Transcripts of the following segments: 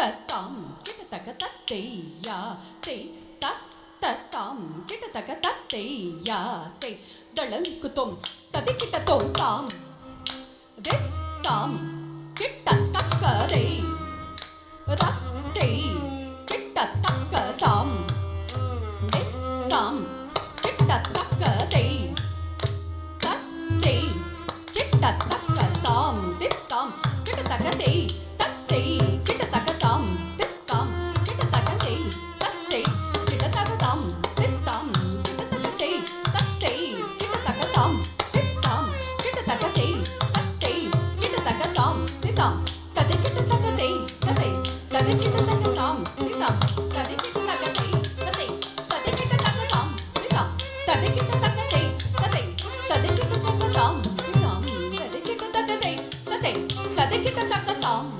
தத்தாம் கிட்ட தக்க தத்தையா தே தத்தாம் கிட்ட தக்க தத்தையா தே தளங்குதோம் ததி கிட்ட தோம் தே தாம் கிட்ட தக்கதே தத்தை கிட்ட தக்க தாம் தே தாம் கிட்ட தக்கதே தத்தை கிட்ட தக்க தாம் தே தாம் கிட்ட தக்கதே தத்தை கிட்ட தக்க தாம் தே தாம் கிட்ட தக்கதே தத்தை கிட்ட தக்க தாம் தே தாம் கிட்ட தக்கதே தத்தை கிட்ட தக்க தாம் தே தாம் கிட்ட தக்கதே தத்தை கிட்ட தக்க தாம் தே தாம் ததை கிட்ட தக்கதே தத்தை ததை கிட்ட தக்க தாம் தே தாம் ததை கிட்ட தக்கதே தத்தை ததை கிட்ட தக்க தாம் தே தாம் ததை கிட்ட தக்கதே தத்தை ததை கிட்ட தக்க தாம் தே தாம் ததை கிட்ட தக்கதே தத்தை ததை கிட்ட தக்க தாம்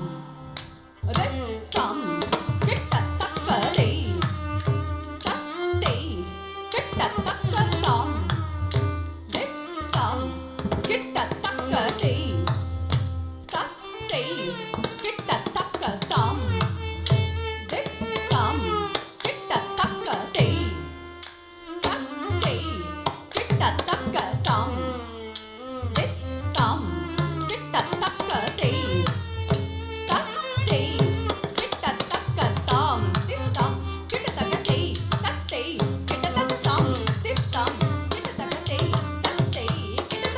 தே தாம் கிட்ட தக்கதே தத்தை கிட்ட தக்க தாம் தே தாம் கிட்ட தக்கதே தத்தை கிட்ட தக்க தாம் தே தாம் கிட்ட தக்கதே தத்தை கிட்ட தக்க தாம் தே தாம் கிட்ட தக்கதே தத்தை கிட்ட தக்க தாம் தே தாம் கிட்ட தக்கதே தத்தை கிட்ட தக்க தாம் தே தாம் கிட்ட தக்கதே தத்தை கிட்ட தக்க தாம் தே தாம் கிட்ட தக்கதே தத்தை கிட்ட தக்க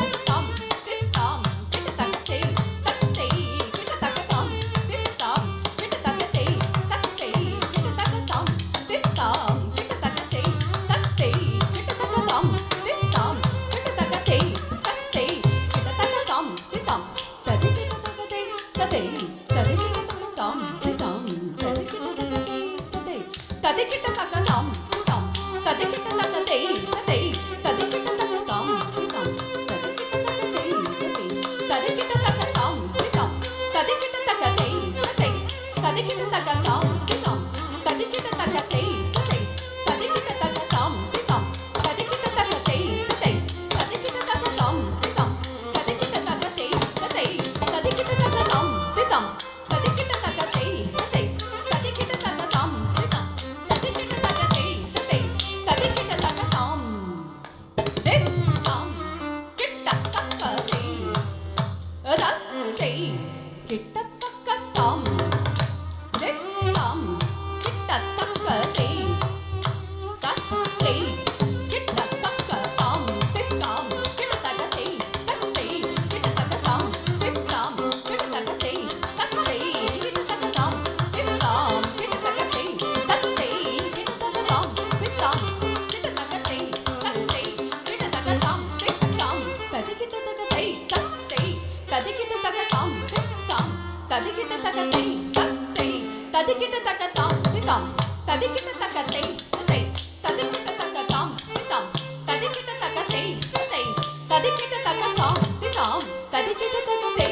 தாம் தே தாம் கிட்ட தக்கதே தத்தை கிட்ட தக்க தாம் தே தாம் கிட்ட தக்கதே தத்தை கிட்ட தக்க தாம் தே தாம் கிட்ட தக்கதே தத்தை கிட்ட தக்க தாம் தே தாம் ததை கிட்ட தக்கதே தத்தை ததை கிட்ட தக்க தாம் தே தாம் ததை கிட்ட தக்கதே தத்தை ததை கிட்ட தக்க தாம் தே தாம் ததை கிட்ட தக்கதே தத்தை ததை கிட்ட தக்க தாம் தே தாம் ததை கிட்ட தக்கதே தத்தை ததை கிட்ட தக்க தாம் தே தாம் ததை கிட்ட தக்கதே தத்தை ததை கிட்ட தக்க தாம் தே தாம் ததை கிட்ட தக்கதே தத்தை ததை கிட்ட தக்க தாம் தே தாம் ததை கிட்ட தக்கதே தத்தை ததை கிட்ட தக்க தாம் தே தாம் ததை கிட்ட தக்கதே தத்தை ததை கிட்ட தக்க தாம் தே தாம் ததை கிட்ட தக்கதே தத்தை ததை கிட்ட தக்க தாம் தே தாம் ததை கிட்ட தக்கதே தத்தை ததை கிட்ட தக்க தாம் தே தாம் கிட்ட தக்கதே தத்தை கிட்ட தக்க தாம் தே தாம் கிட்ட தக்கதே தத்தை கிட்ட தக்க தாம் தே தாம் கிட்ட தக்கதே தத்தை கிட்ட தக்க தாம் தே தாம் கிட்ட தக்கதே தத்தை கிட்ட தக்க தாம் தே தாம் கிட்ட தக்கதே தத்தை கிட்ட தக்க தாம் தே தாம் கிட்ட தக்கதே தத்தை கிட்ட தக்க தாம் தே தாம் ததை கிட்ட தக்கதே தத்தை ததை கிட்ட தக்க தாம் தே தாம் ததை கிட்ட தக்கதே தத்தை ததை கிட்ட தக்க தாம் தே தாம் ததை கிட்ட தக்கதே தத்தை ததை கிட்ட தக்க தாம் தே தாம் ததை கிட்ட தக்கதே தத்தை ததை கிட்ட தக்க தாம் தே தாம் ததை கிட்ட தக்கதே